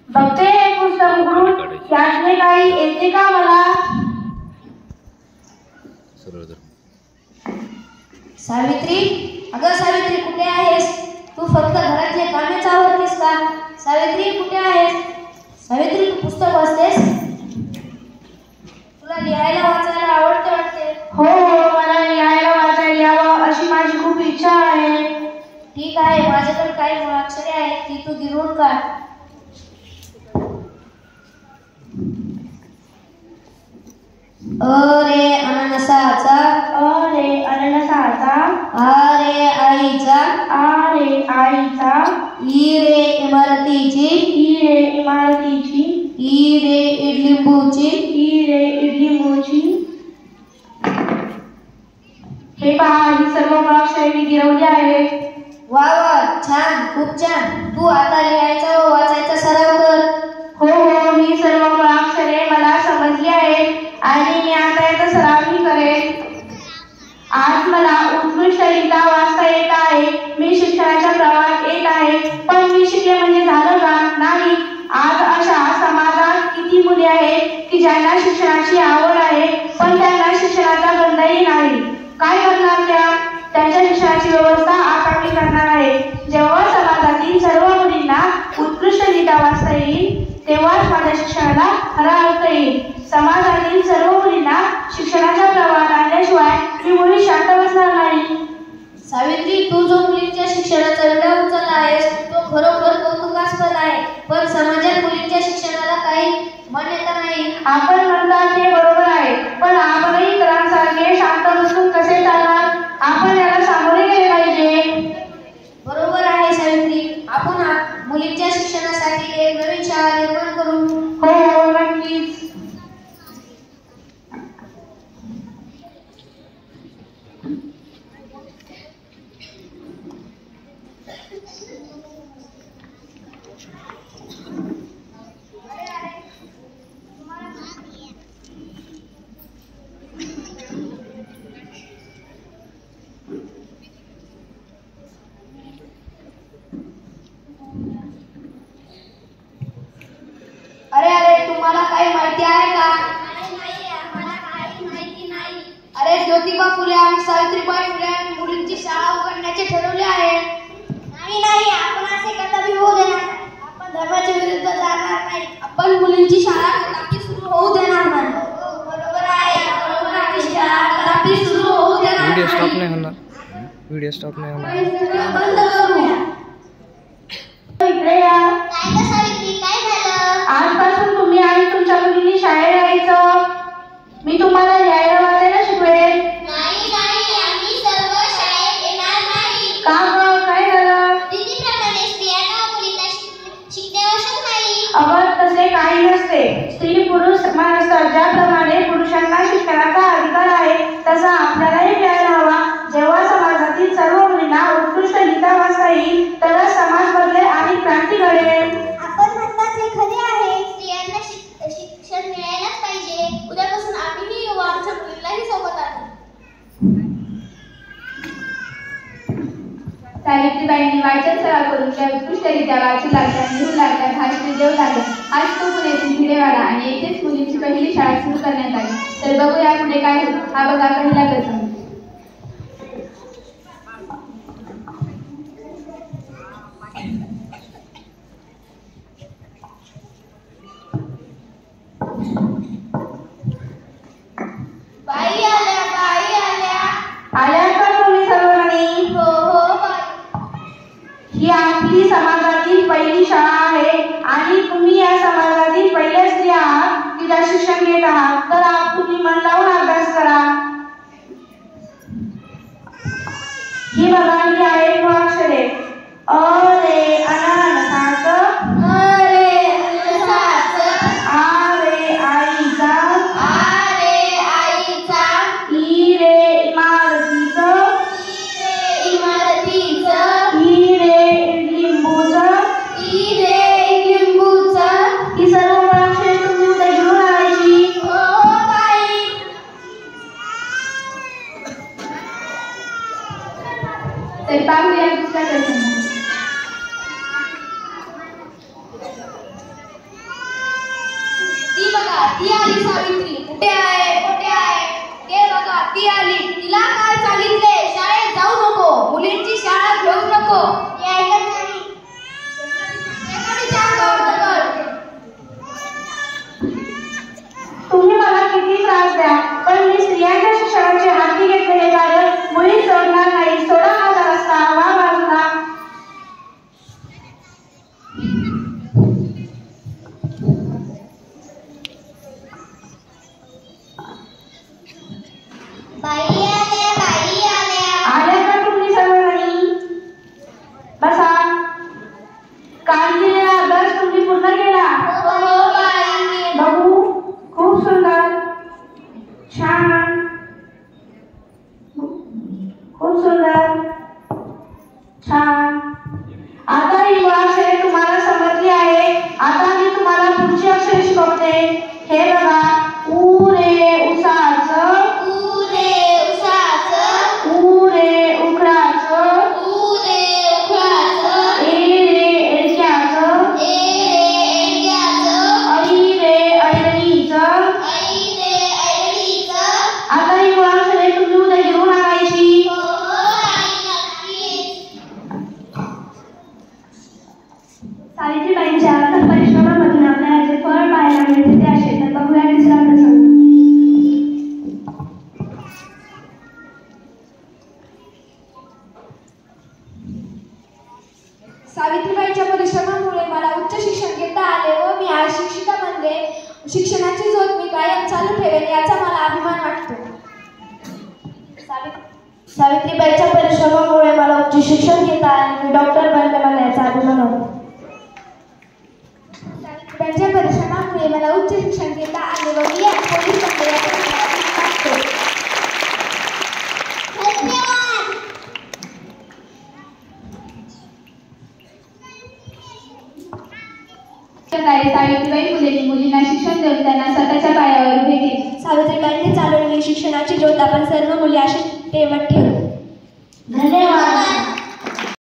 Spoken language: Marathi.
बघते हे पुस्तक उघडून यातले काही येते का मला? सावित्री, अगं सावित्री कुठे आहेस? तू फक्त घरातले कामेच आवरतेस का? सावित्री कुठे आहेस? सावित्री तू पुस्तक वाचतेस? तुला लिहायला वाचायला आवडते वाटते? हो मला लिहायला वाचायला यावं अशी माझी खूप इच्छा आहे. ठीक आहे, माझ्याकडे काही मुळाक्षरे आहेत ती तू गिरवून काढ. अ रे अननसाचा, अ रे अननसाचा, आ रे आईचा, आ रे आईचा, ई रे इमारतीची, ई रे इमारतीची, ई रे इडलिंबूची, ई रे इडलिंबूची. हे पहा ही सर्व मुळाक्षरे मी गिरवली आहेत. वा वा, छान, खूप छान. तू आता लिहायचा व वाचायचा सराव कर. हो हो ही सर्व मुळाक्षरे मला समजली आहेत आणि मी आता याचा सरावही करेन. आज मला उत्कृष्टरित्या वाचता येत आहे. मी शिक्षणाच्या प्रवाहात येत आहे. पण मी शिकले म्हणजे झालं का? नाही. आज अशा समाजात किती मुले आहेत की ज्यांना शिक्षणाची आवड आहे पण त्यांना शिक्षणाचा गंधही नाही. काय करणार त्या? त्यांच्या शिक्षणाची व्यवस्था आता मी करणार आहे. जेव्हा समाजातील सर्व मुलींना उत्कृष्टरित्या वाचता येईल तेव्हाच माझ्या शिक्षणाला खरा अर्थ येईल. समाजातील सर्व मुलींना शिक्षणाच्या प्रवाहात आणल्याशिवाय मी मुली शांत बसणार नाही. सावित्री, तू जो मुलींच्या शिक्षणाचा विडा उचलला आहेस तो खरोखर कौतुकास्पद आहे. पण समाजात मुलींच्या शिक्षणाला काही मान्यता नाही. आपण म्हणता ते बरोबर आहे, पण आपणही इतरांसारखे शांत बसून कसे चालणार? आपण याला सामोरे गेले पाहिजे. बरोबर आहे सावित्री, आपण मुलींच्या शिक्षणासाठी एक नवीन शाळा निर्माण करू. हो हो नक्कीच. अरे अरे, तुम्हाला काही माहिती आहे का? अरे ज्योतिबा फुले आणि सावित्रीबाई फुले यांनी मुलींची शाळा उघडण्याचे ठरवले आहे. नाही, आपण असे कदापि होऊ देणार नाही. आपण धर्माच्या विरुद्ध जाणार नाही. आपण मुलींची शाळा कदापि सुरू होऊ देणार नाही. बरोबर आहे, आपण मुलींची शाळा कदापि सुरू होऊ देणार नाही. व्हिडिओ स्टॉप नाही होणार. व्हिडिओ स्टॉप नाही होणार. बंद करूया. इकडे या. काय ग सावित्री, काय झालं? आजपासून तुम्ही आणि तुमच्या मुलींनी शाळेत यायचं. मी तुम्हाला लिहायला वाचायला शिकवेन. नाही, आम्ही सर्व शाळेत येणार नाही. का ग? काय झालं? रीतीप्रमाणे स्त्रियांना मुलींना शिकणे आवश्यक नाही. अगं तसे काही नसते. स्त्री पुरुष समान असतात. ज्याप्रमाणे पुरुषांना शिक्षणाचा अधिकार आहे तसा आपल्यालाही मिळायला हवा. जेव्हा समाजातील सर्व मुलींना उत्कृष्टरित्या वाचता येईल तरच समाज बदलेल आणि क्रांती घडेल. आपण म्हणतात हे खरे आहे. स्त्रियांना शिक्षण मिळायलाच पाहिजे. उद्यापासून आम्हीही येऊ, आमच्या मुलींनाही सोबत आणू. सावित्रीबाईंनी वाचन सराव करून त्या उत्कृष्टरित्या वाचू लागल्या, लिहू लागल्या, भाषणे देऊ लागल्या. आज तो पुण्यातील भिडेवाडा आणि येथेच मुलींची पहिली शाळा सुरू करण्यात आली. तर बघूया पुढे काय होतं. हा बघा पहिला प्रसंग. बाई आल्या. आल्या का तुम्ही सर्वजणी? हो बाई. ही आपली समाजातील पहिली शाळा आहे आणि तुम्ही या समाजातील पहिल्या स्त्री आहात की ज्या शिक्षण घेत आहात. तर तुम्ही मन लावून अभ्यास करा. ती आली सावित्री. कुठे आहे कुठे आहे? ते बघा ती आली. तिला काय सांगितले? शाळेत जाऊ नको, मुलींची शाळा घेऊ नको. हे ऐकत नाही. एखादी चांगलं अर्थ कर. तुम्ही मला किती त्रास द्या, पण मी स्त्रियांच्या शिक्षणाचे हाती घेतलेले कार्य मुळीच सोडणार नाही. सोडा माझा रस्ता, वा बाजूला. आल्या का तुम्ही सर्वजणी? बसा. काल केलेला अभ्यास तुम्ही पूर्ण केला? बघू. खूप सुंदर, छान, खूप सुंदर, छान. आता ही मुळाक्षरे तुम्हाला समजली आहे. आता मी तुम्हाला पुढची अक्षरे शिकवते. हे बघा. उ रे उसाचं, उ रे उकडाचं, ए रे एडक्याचं, ऐ रे ऐरणीचं. आता ही मुळाक्षरे तुम्ही उद्या घेऊन आणायची. सावित्रीबाईंच्या अथक परिश्रमामधून आपल्याला जे फळ पाहायला मिळते ते असे. तर बघूया तिसरा प्रसंग. सावित्रीबाईंच्या परिश्रमामुळे मला उच्च शिक्षण घेता आले व मी आज शिक्षिका बनले. शिक्षणाची ज्योत मी कायम चालू ठेवेन याचा मला अभिमान वाटतो. सावित्रीबाईंच्या परिश्रमामुळे मला उच्च शिक्षण घेता आले, मी डॉक्टर बनले, मला याचा अभिमान वाटतो. सावित्रीबाईंच्या परिश्रमामुळे मला उच्च शिक्षण घेता आले व मी आज पोलीस बनले याचा मला अभिमान वाटतो. सावित्रीबाई फुलेंनी मुलींना शिक्षण देऊन त्यांना स्वतःच्या पायावर उभे केले. सावित्रीबाईंनी चालवलेली शिक्षणाची ज्योत आपण सर्व मुली अशी ठेवत ठेवू. धन्यवाद.